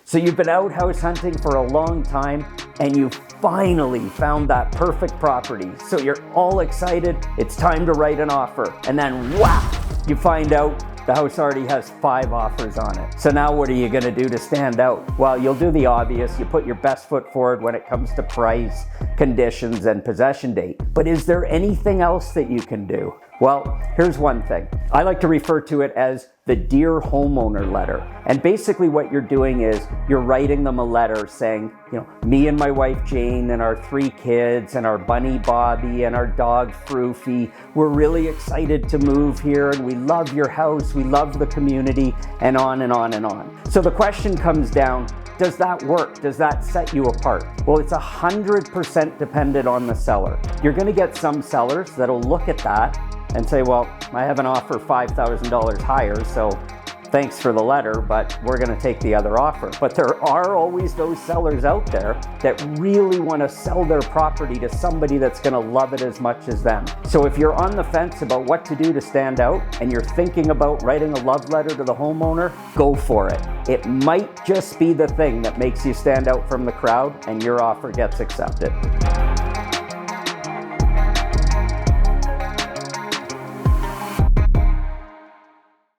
So you've been out house hunting for a long time and you finally found that perfect property. So you're all excited, it's time to write an offer. And then whap, you find out the house already has 5 offers on it. So now what are you gonna do to stand out? Well, you'll do the obvious. You put your best foot forward when it comes to price, conditions, and possession date. But is there anything else that you can do? Well, here's one thing. I like to refer to it as the Dear Homeowner letter. And basically what you're doing is you're writing them a letter saying, me and my wife Jane and our 3 kids and our bunny Bobby and our dog Froofy, we're really excited to move here and we love your house, we love the community, and on and on and on. So the question comes down, does that work? Does that set you apart? Well, it's 100% dependent on the seller. You're gonna get some sellers that'll look at that and say, well, I have an offer $5,000 higher, so thanks for the letter, but we're gonna take the other offer. But there are always those sellers out there that really wanna sell their property to somebody that's gonna love it as much as them. So if you're on the fence about what to do to stand out and you're thinking about writing a love letter to the homeowner, go for it. It might just be the thing that makes you stand out from the crowd and your offer gets accepted.